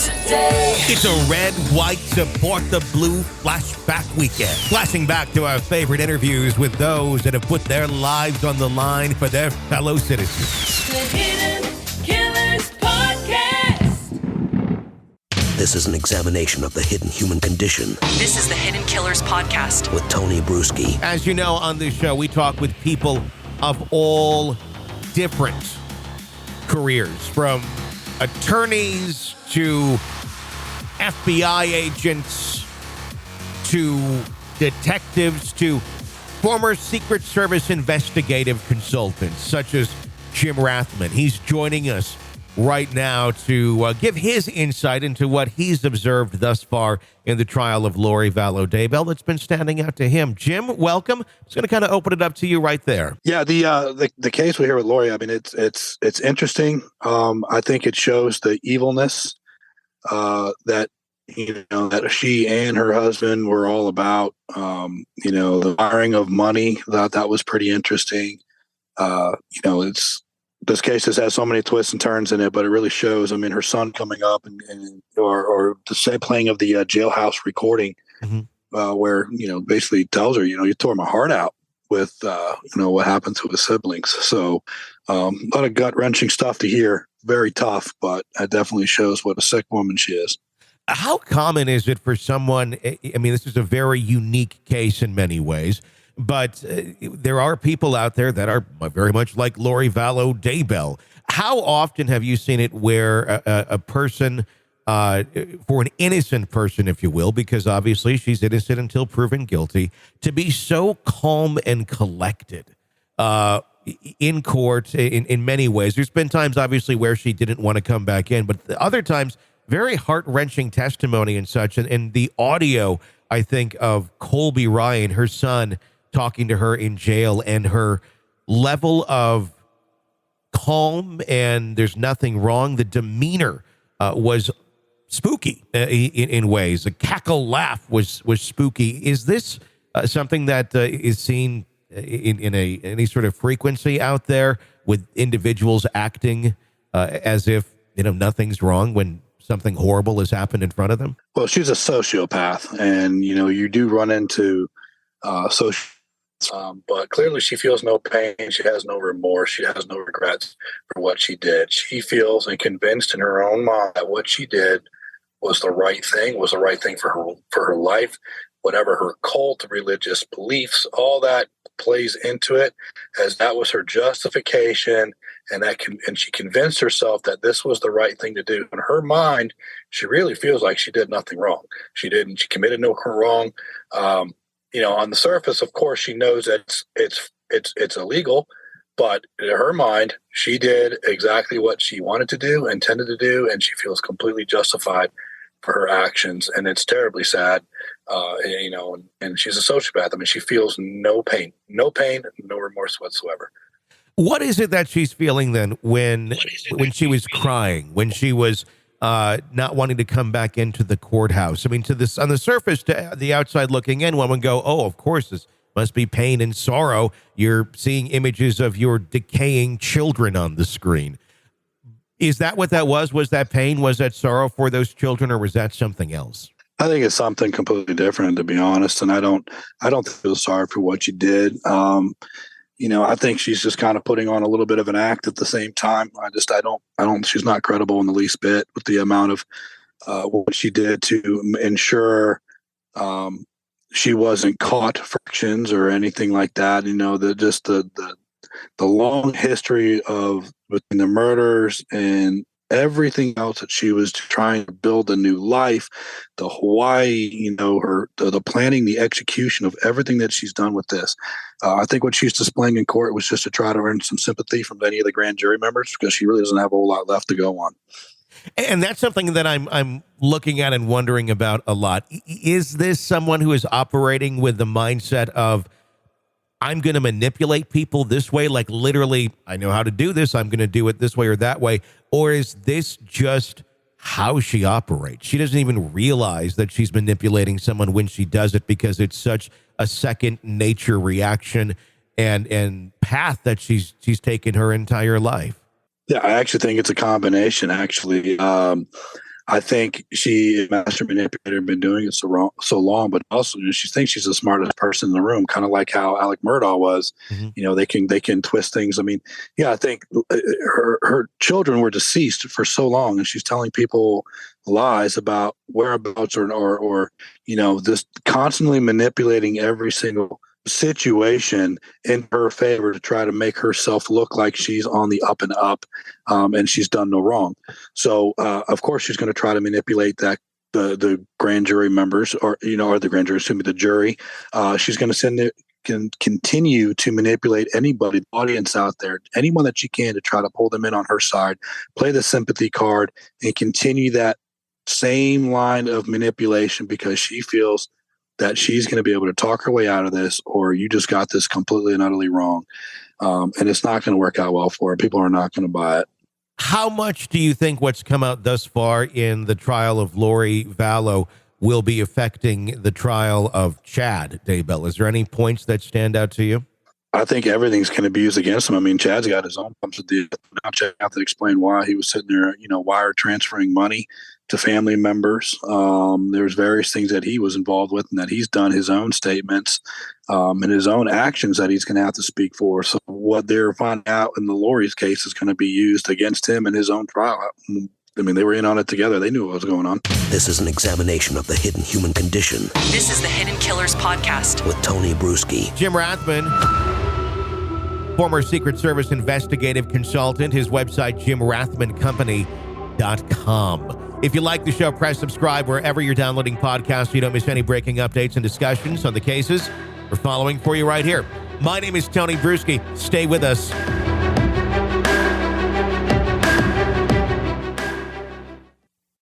today. It's a red, white, support the blue flashback weekend. Flashing back to our favorite interviews with those that have put their lives on the line for their fellow citizens. The Hidden Killers Podcast. This is an examination of the hidden human condition This is the Hidden Killers Podcast. with Tony Brueski. As you know, on this show, we talk with people of all different careers, from attorneys to FBI agents to detectives to former Secret Service investigative consultants such as Jim Rathman. He's joining us right now to give his insight into what he's observed thus far in the trial of Lori Vallow Daybell that's been standing out to him. Jim, welcome. Just going to kind of open it up to you right there. Yeah, the case we hear with Lori, I mean, it's interesting. I think it shows the evilness that that she and her husband were all about. The wiring of money. That was pretty interesting. This case has had so many twists and turns in it, but it really shows. I mean, her son coming up or the playing of the jailhouse recording, where basically tells her, you tore my heart out with what happened to his siblings. So a lot of gut wrenching stuff to hear. Very tough, but it definitely shows what a sick woman she is. How common is it for someone? I mean, this is a very unique case in many ways. But there are people out there that are very much like Lori Vallow Daybell. How often have you seen it where a person, for an innocent person, if you will, because obviously she's innocent until proven guilty, to be so calm and collected in court in many ways? There's been times, obviously, where she didn't want to come back in, but other times, very heart-wrenching testimony and such. And the audio, I think, of Colby Ryan, her son, talking to her in jail, and her level of calm and there's nothing wrong. The demeanor was spooky in ways. The cackle laugh was spooky. Is this something that is seen in any sort of frequency out there with individuals acting as if nothing's wrong when something horrible has happened in front of them? Well, she's a sociopath, and you do run into but clearly she feels no pain. She has no remorse. She has no regrets for what she did. She feels and convinced in her own mind that what she did was the right thing, for her life. Whatever her cult, religious beliefs, all that plays into it, as that was her justification, and she convinced herself that this was the right thing to do. In her mind, she really feels like she did nothing wrong. She committed no wrong. On the surface, of course, she knows that it's illegal, but in her mind, she did exactly what she wanted to do, intended to do, and she feels completely justified for her actions. And it's terribly sad, and she's a sociopath. I mean, she feels no pain, no remorse whatsoever. What is it that she's feeling then when she was crying, when she was not wanting to come back into the courthouse? I mean, on the surface, to the outside looking in, one would go, oh, of course, this must be pain and sorrow. You're seeing images of your decaying children on the screen. Is that what that was? Was that pain? Was that sorrow for those children, or was that something else? I think it's something completely different, to be honest. And I don't feel sorry for what you did. I think she's just kind of putting on a little bit of an act at the same time. She's not credible in the least bit with the amount of what she did to ensure she wasn't caught for actions or anything like that. The long history of between the murders and everything else that she was trying to build a new life, the Hawaii, the planning, the execution of everything that she's done with this. I think what she's displaying in court was just to try to earn some sympathy from any of the grand jury members, because she really doesn't have a whole lot left to go on. And that's something that I'm looking at and wondering about a lot. Is this someone who is operating with the mindset of, I'm going to manipulate people this way, like literally, I know how to do this, I'm going to do it this way or that way? Or is this just how she operates? She doesn't even realize that she's manipulating someone when she does it, because it's such a second nature reaction and path that she's taken her entire life. Yeah, I actually think it's a combination, actually. I think she master manipulator been doing it so long, but also she thinks she's the smartest person in the room, kind of like how Alec Murdaugh was. They can twist things. I mean, I think her children were deceased for so long, and she's telling people lies about whereabouts or this constantly manipulating every single situation in her favor to try to make herself look like she's on the up and up, and she's done no wrong. So of course she's going to try to manipulate that the grand jury members or the grand jury, the jury. She's going to continue to manipulate anybody, the audience out there, anyone that she can, to try to pull them in on her side, play the sympathy card, and continue that same line of manipulation because she feels that she's going to be able to talk her way out of this, or you just got this completely and utterly wrong. And it's not going to work out well for her. People are not going to buy it. How much do you think what's come out thus far in the trial of Lori Vallow will be affecting the trial of Chad Daybell? Is there any points that stand out to you? I think everything's going to be used against him. I mean, Chad's got his own problems with the now. Chad have to explain why he was sitting there, wire transferring money to family members. There's various things that he was involved with and that he's done his own statements and his own actions that he's going to have to speak for. So what they're finding out in the Lori's case is going to be used against him in his own trial. I mean, they were in on it together. They knew what was going on. This is an examination of the hidden human condition This is the Hidden Killers Podcast. with Tony Brueski. Jim Rathman, former Secret Service investigative consultant, his website, jimrathmancompany.com. If you like the show, press subscribe wherever you're downloading podcasts so you don't miss any breaking updates and discussions on the cases we're following for you right here. My name is Tony Brueski. Stay with us.